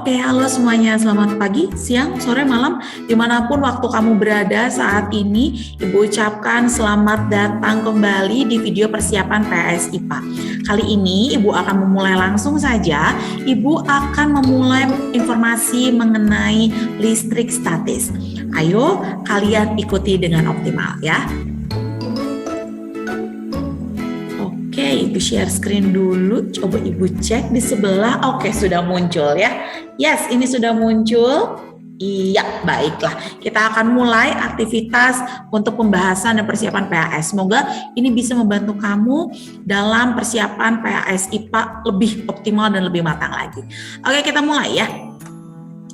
Oke, halo semuanya. Selamat pagi, siang, sore, malam. Dimanapun waktu kamu berada saat ini, Ibu ucapkan selamat datang kembali di video persiapan PAS IPA. Kali ini Ibu akan memulai langsung saja. Ibu akan memulai informasi mengenai listrik statis. Ayo, kalian ikuti dengan optimal ya. Oke, Ibu share screen dulu. Coba Ibu cek di sebelah. Oke, sudah muncul ya. Yes, ini sudah muncul. Iya, baiklah. Kita akan mulai aktivitas untuk pembahasan dan persiapan PAS. Semoga ini bisa membantu kamu dalam persiapan PAS IPA lebih optimal dan lebih matang lagi. Oke, kita mulai ya.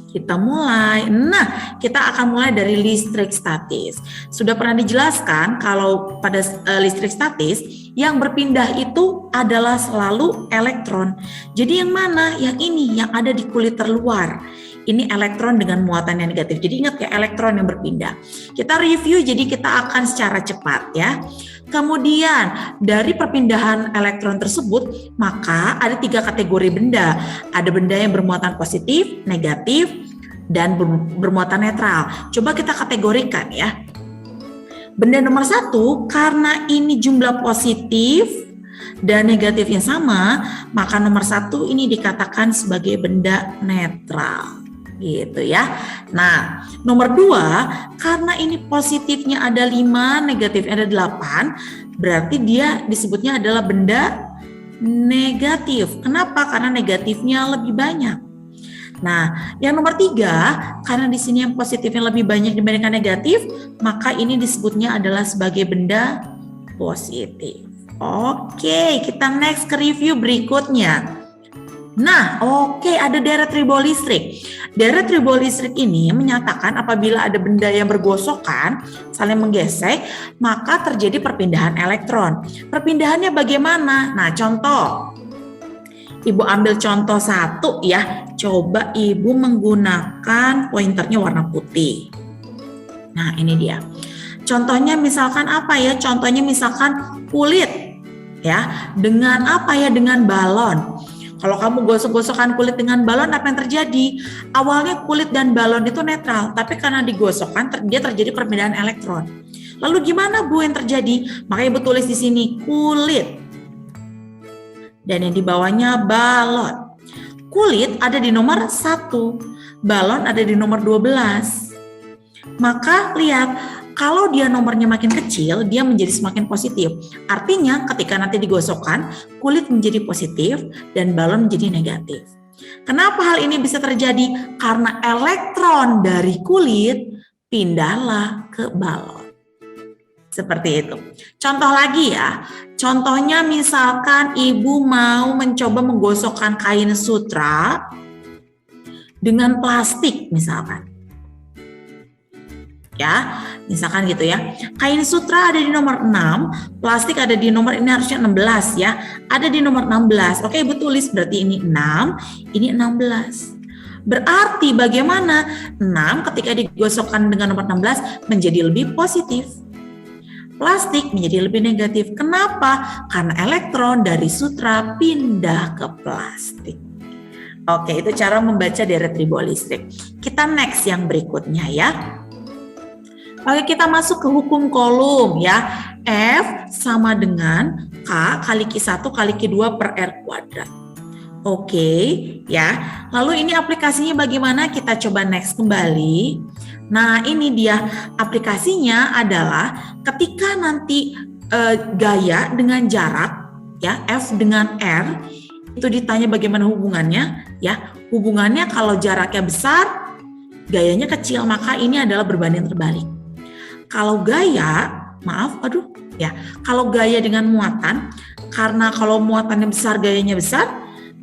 Kita mulai. Nah, kita akan mulai dari listrik statis. Sudah pernah dijelaskan kalau pada listrik statis yang berpindah itu adalah selalu elektron. Jadi yang mana? Yang ini, yang ada di kulit terluar. Ini elektron dengan muatan yang negatif. Jadi ingat ya, elektron yang berpindah. Kita review, jadi kita akan secara cepat ya. Kemudian dari perpindahan elektron tersebut, maka ada 3 kategori benda. Ada benda yang bermuatan positif, negatif, dan bermuatan netral. Coba kita kategorikan ya. Benda nomor 1, karena ini jumlah positif dan negatifnya sama, maka nomor 1 ini dikatakan sebagai benda netral. Gitu ya. Nah, nomor 2, karena ini positifnya ada 5, negatifnya ada 8, berarti dia disebutnya adalah benda negatif. Kenapa? Karena negatifnya lebih banyak. Nah, yang nomor 3, karena di sini yang positifnya lebih banyak dibandingkan negatif, maka ini disebutnya adalah sebagai benda positif. Oke, kita next ke review berikutnya. Nah, oke, ada deret ribolistrik. Deret ribolistrik ini menyatakan apabila ada benda yang bergosokan, saling menggesek, maka terjadi perpindahan elektron. Perpindahannya bagaimana? Nah, contoh. Ibu ambil contoh 1 ya. Coba Ibu menggunakan pointernya warna putih. Nah, ini dia. Contohnya misalkan apa ya? Contohnya misalkan kulit ya. Dengan apa ya? Dengan balon. Kalau kamu gosok-gosokkan kulit dengan balon, apa yang terjadi? Awalnya kulit dan balon itu netral, tapi karena digosokkan dia terjadi perpindahan elektron. Lalu gimana Bu yang terjadi? Makanya Ibu tulis di sini kulit. Dan yang di bawahnya balon. Kulit ada di nomor 1, balon ada di nomor 12. Maka lihat, kalau dia nomornya makin kecil, dia menjadi semakin positif. Artinya ketika nanti digosokkan, kulit menjadi positif dan balon menjadi negatif. Kenapa hal ini bisa terjadi? Karena elektron dari kulit pindahlah ke balon. Seperti itu. Contoh lagi ya. Contohnya misalkan Ibu mau mencoba menggosokkan kain sutra dengan plastik misalkan. Ya, misalkan gitu ya. Kain sutra ada di nomor 6, plastik ada di nomor, ini harusnya 16 ya. Ada di nomor 16. Oke, Ibu tulis berarti ini 6, ini 16. Berarti bagaimana? 6 ketika digosokkan dengan nomor 16 menjadi lebih positif. Plastik menjadi lebih negatif. Kenapa? Karena elektron dari sutra pindah ke plastik. Oke, itu cara membaca deret ribolistrik. Kita next yang berikutnya ya. Oke, kita masuk ke hukum Coulomb ya. F sama dengan K kali Q1 kali Q2 per R kuadrat. Oke, ya. Lalu ini aplikasinya bagaimana? Kita coba next kembali. Nah, ini dia aplikasinya adalah ketika nanti gaya dengan jarak ya, F dengan R itu ditanya bagaimana hubungannya ya. Hubungannya kalau jaraknya besar, gayanya kecil, maka ini adalah berbanding terbalik. Kalau gaya, kalau gaya dengan muatan, karena kalau muatannya besar, gayanya besar,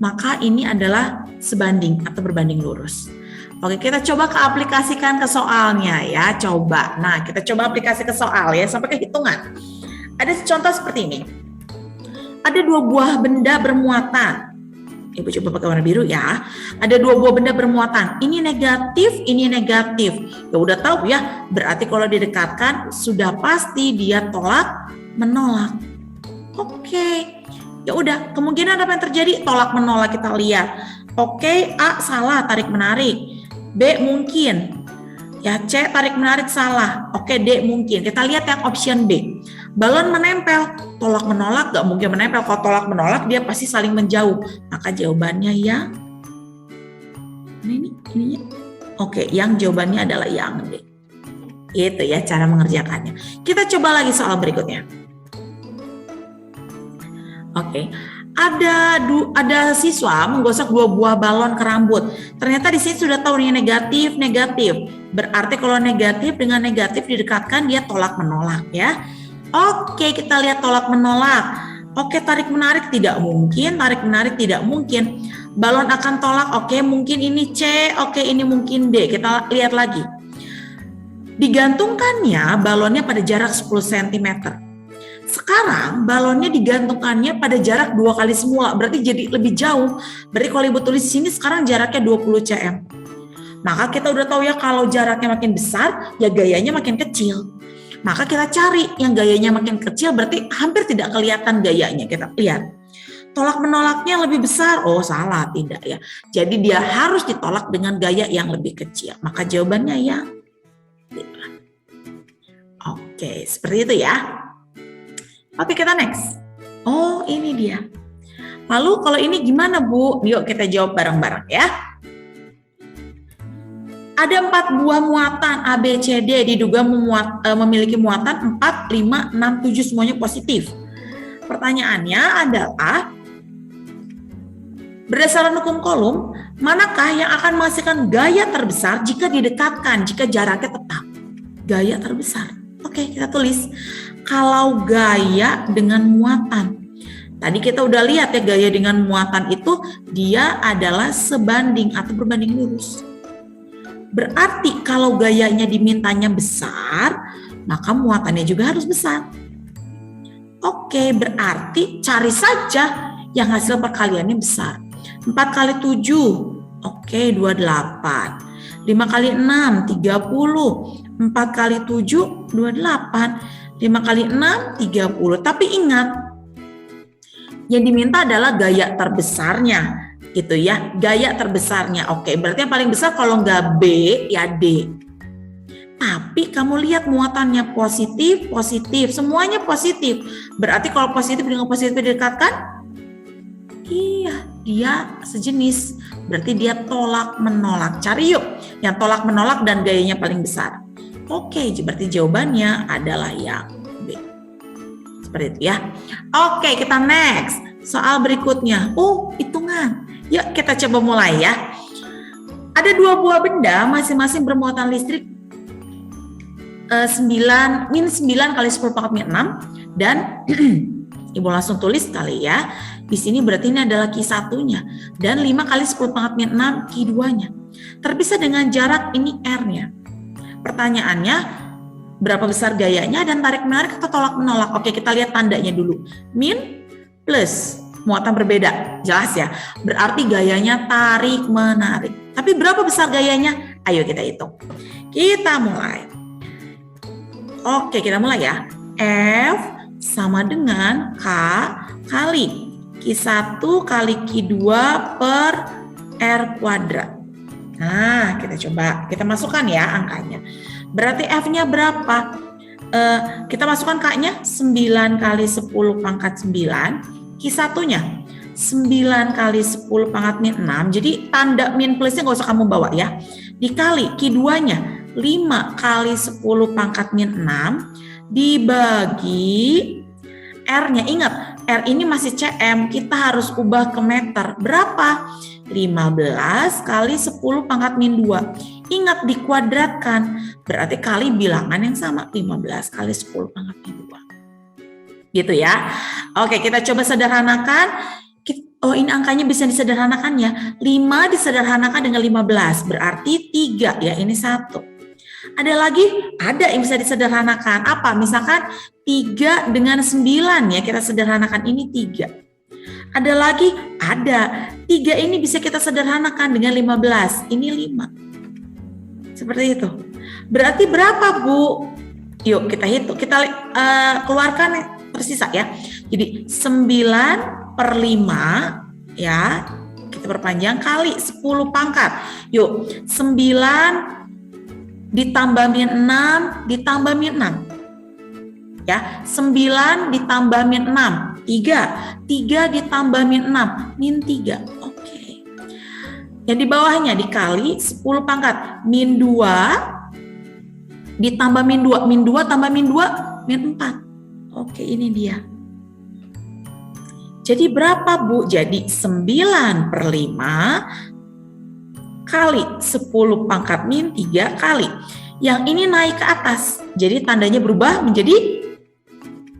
maka ini adalah sebanding atau berbanding lurus. Oke, kita coba aplikasikan ke soalnya ya, coba. Nah, kita coba aplikasi ke soal ya, sampai ke hitungan. Ada contoh seperti ini. Ada 2 buah benda bermuatan. Ibu coba pakai warna biru ya. Ada 2 buah benda bermuatan. Ini negatif, ini negatif. Ya udah tahu ya, berarti kalau didekatkan sudah pasti dia tolak menolak. Oke. Ya udah, kemungkinan apa yang terjadi? Tolak menolak kita lihat. Oke, A salah, tarik menarik. B mungkin. Ya, C tarik menarik salah. Oke, D mungkin. Kita lihat yang option B. Balon menempel, tolak menolak gak mungkin menempel. Kalau tolak menolak dia pasti saling menjauh. Maka jawabannya ya. Ini. Oke, yang jawabannya adalah yang D. Itu ya cara mengerjakannya. Kita coba lagi soal berikutnya. Oke. Ada siswa menggosok 2 buah balon ke rambut. Ternyata di sini sudah tahu nih negatif. Berarti kalau negatif dengan negatif didekatkan dia tolak menolak ya. Oke, kita lihat tolak menolak. Oke, tarik menarik tidak mungkin, tarik menarik tidak mungkin. Balon akan tolak, oke mungkin ini C, oke ini mungkin D. Kita lihat lagi. Digantungkannya balonnya pada jarak 10 cm. Sekarang balonnya digantungkannya pada jarak 2 kali semula, berarti jadi lebih jauh. Berarti kalau Ibu tulis sini sekarang jaraknya 20 cm. Maka kita udah tahu ya kalau jaraknya makin besar, ya gayanya makin kecil. Maka kita cari yang gayanya makin kecil, berarti hampir tidak kelihatan gayanya. Kita lihat. Tolak menolaknya lebih besar. Oh salah, tidak ya. Jadi dia harus ditolak dengan gaya yang lebih kecil. Maka jawabannya ya. Oke, seperti itu ya. Oke, kita next. Oh, ini dia. Lalu kalau ini gimana, Bu? Yuk kita jawab bareng-bareng ya. Ada 4 buah muatan A, B, C, D diduga memiliki muatan 4, 5, 6, 7 semuanya positif. Pertanyaannya adalah berdasarkan hukum Coulomb, manakah yang akan menghasilkan gaya terbesar jika didekatkan, jika jaraknya tetap? Gaya terbesar. Oke, kita tulis. Kalau gaya dengan muatan. Tadi kita udah lihat ya gaya dengan muatan itu dia adalah sebanding atau berbanding lurus. Berarti kalau gayanya dimintanya besar, maka muatannya juga harus besar. Oke, berarti cari saja yang hasil perkaliannya besar. 4 kali 7, oke 28. 5 kali 6, 30. 4 kali 7, 28. 5 kali 6, 30. Tapi ingat, yang diminta adalah gaya terbesarnya. Gitu ya, gaya terbesarnya. Oke, berarti yang paling besar kalau nggak B, ya D. Tapi kamu lihat muatannya positif, semuanya positif. Berarti kalau positif dengan positif didekatkan, iya, dia sejenis. Berarti dia tolak menolak. Cari yuk yang tolak menolak dan gayanya paling besar. Oke, berarti jawabannya adalah yang B. Seperti itu ya. Oke, kita next. Soal berikutnya. Oh, hitungan. Yuk kita coba mulai ya. Ada 2 buah benda masing-masing bermuatan listrik 9 kali 10 pangkat 6 dan Ibu langsung tulis kali ya. Di sini berarti ini adalah Q1-nya dan 5 kali 10 pangkat 6 Q2-nya. Terpisah dengan jarak ini R-nya. Pertanyaannya, berapa besar gayanya dan tarik menarik atau tolak menolak? Oke, kita lihat tandanya dulu. Min plus, muatan berbeda. Jelas ya? Berarti gayanya tarik menarik. Tapi berapa besar gayanya? Ayo kita hitung. Kita mulai. Oke, kita mulai ya. F sama dengan K kali Q1 kali Q2 per R kuadrat. Nah, kita coba, kita masukkan ya angkanya. Berarti F-nya berapa? Kita masukkan K-nya 9 kali 10 pangkat 9. Q1-nya 9 kali 10 pangkat min 6. Jadi tanda min plusnya nggak usah kamu bawa ya. Dikali Q2-nya 5 kali 10 pangkat min 6. Dibagi R-nya. Ingat, R ini masih cm. Kita harus ubah ke meter. Berapa? 15 kali 10 pangkat min 2. Ingat dikuadratkan, berarti kali bilangan yang sama 15 kali 10 pangkat min 2. Gitu ya. Oke, kita coba sederhanakan. Oh, ini angkanya bisa disederhanakan ya. 5 disederhanakan dengan 15, berarti 3 ya, ini 1. Ada lagi? Ada yang bisa disederhanakan. Apa? Misalkan 3 dengan 9 ya, kita sederhanakan ini 3. Ada lagi? Ada. 3 ini bisa kita sederhanakan dengan 15. Ini 5. Seperti itu. Berarti berapa, Bu? Yuk kita hitung. Kita keluarkan tersisa ya. Jadi 9 per 5 ya. Kita kita perpanjang, kali 10 pangkat. Yuk, 9 ditambah min 6 ditambah min 6. Ya, 9 ditambah min 6, 3. 3 ditambah min 6, min 3. Oke. Yang di bawahnya dikali 10 pangkat. Min 2 ditambah min 2. Min 2 tambah min 2, min 4. Oke, ini dia. Jadi berapa, Bu? Jadi 9/5 kali 10 pangkat min 3 kali. Yang ini naik ke atas. Jadi tandanya berubah menjadi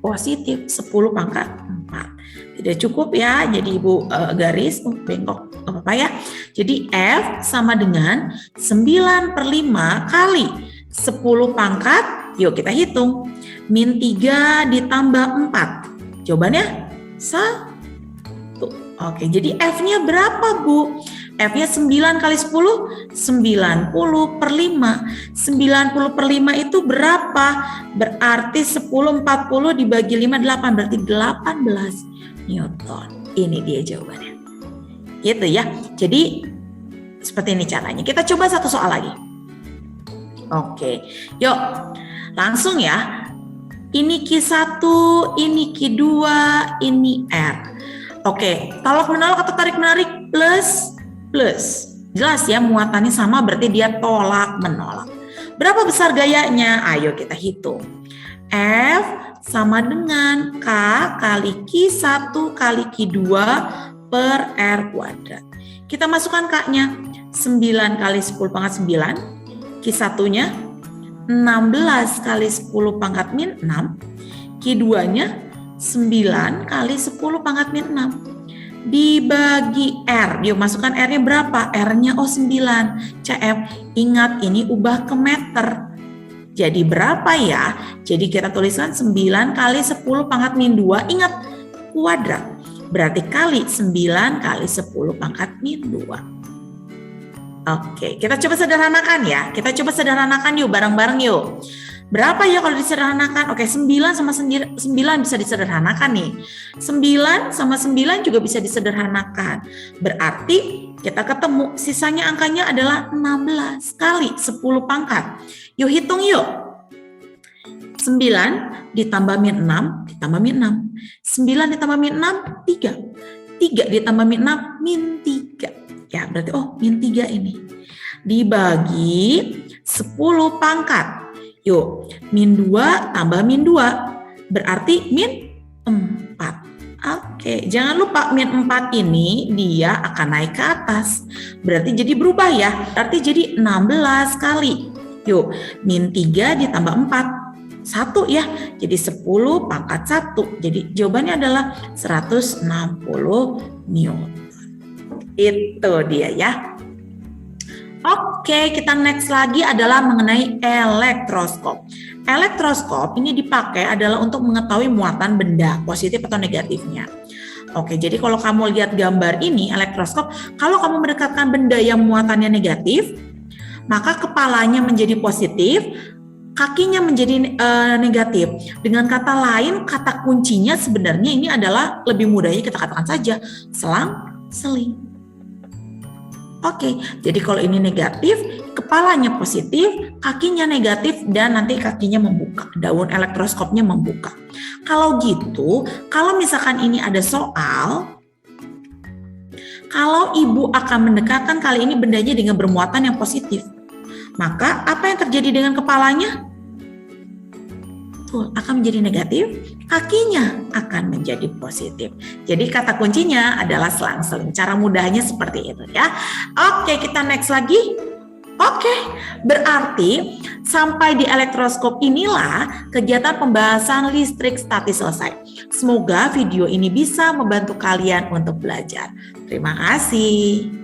positif 10 pangkat 4. Tidak cukup ya. Jadi Ibu garis bengkok apa ya. Jadi F sama dengan 9/5 kali 10 pangkat. Yuk kita hitung. Min 3 ditambah 4. Jawabannya 1. Oke, jadi F-nya berapa, Bu? F-nya 9 kali 10, 90/5. 90/5 itu berapa? Berarti 10/40 dibagi 5, 8. Berarti 18 Newton. Ini dia jawabannya. Gitu ya. Jadi, seperti ini caranya. Kita coba satu soal lagi. Oke, yuk. Langsung ya. Ini Q1, ini Q2, ini R. Oke, tolak menolak atau tarik menarik plus. Jelas ya, muatannya sama berarti dia tolak menolak. Berapa besar gayanya? Ayo kita hitung. F sama dengan K kali Q1 kali Q2 per R kuadrat. Kita masukkan K-nya. 9 kali 10 pangkat 9. Q1-nya 16 kali 10 pangkat min 6. Q2-nya 9 kali 10 pangkat min 6 dibagi R. Yuk masukkan R-nya berapa? R-nya 9 CF. Ingat ini ubah ke meter. Jadi berapa ya? Jadi kita tuliskan 9 kali 10 pangkat min 2. Ingat kuadrat. Berarti kali 9 kali 10 pangkat min 2. Oke, kita coba sederhanakan ya. Kita coba sederhanakan yuk bareng-bareng yuk. Berapa ya kalau disederhanakan? Oke, 9 sama 9 bisa disederhanakan nih. 9 sama 9 juga bisa disederhanakan. Berarti kita ketemu sisanya angkanya adalah 16 kali 10 pangkat. Yuk hitung yuk. 9 ditambah min 6 ditambah min 6. 9 ditambah min 6, 3. 3 ditambah min 6, min 3. Ya, berarti min 3 ini. Dibagi 10 pangkat. Yuk, min 2 tambah min 2. Berarti min 4. Oke, jangan lupa min 4 ini dia akan naik ke atas. Berarti jadi berubah ya. Berarti jadi 16 kali. Yuk, min 3 ditambah 4. 1 ya. Jadi 10 pangkat 1. Jadi jawabannya adalah 160 Newton. Itu dia ya. Oke, kita next lagi adalah mengenai elektroskop. Elektroskop ini dipakai adalah untuk mengetahui muatan benda, positif atau negatifnya. Oke, jadi kalau kamu lihat gambar ini, elektroskop, kalau kamu mendekatkan benda yang muatannya negatif, maka kepalanya menjadi positif, kakinya menjadi negatif. Dengan kata lain, kata kuncinya sebenarnya ini adalah lebih mudahnya kita katakan saja, selang-seling. Oke, jadi kalau ini negatif, kepalanya positif, kakinya negatif, dan nanti kakinya membuka. Daun elektroskopnya membuka. Kalau gitu, kalau misalkan ini ada soal, kalau ibu akan mendekatkan kali ini bendanya dengan bermuatan yang positif, maka apa yang terjadi dengan kepalanya? Akan menjadi negatif, kakinya akan menjadi positif. Jadi kata kuncinya adalah selang-seling. Cara mudahnya seperti itu ya. Oke, kita next lagi. Oke, berarti sampai di elektroskop inilah kegiatan pembahasan listrik statis selesai. Semoga video ini bisa membantu kalian untuk belajar. Terima kasih.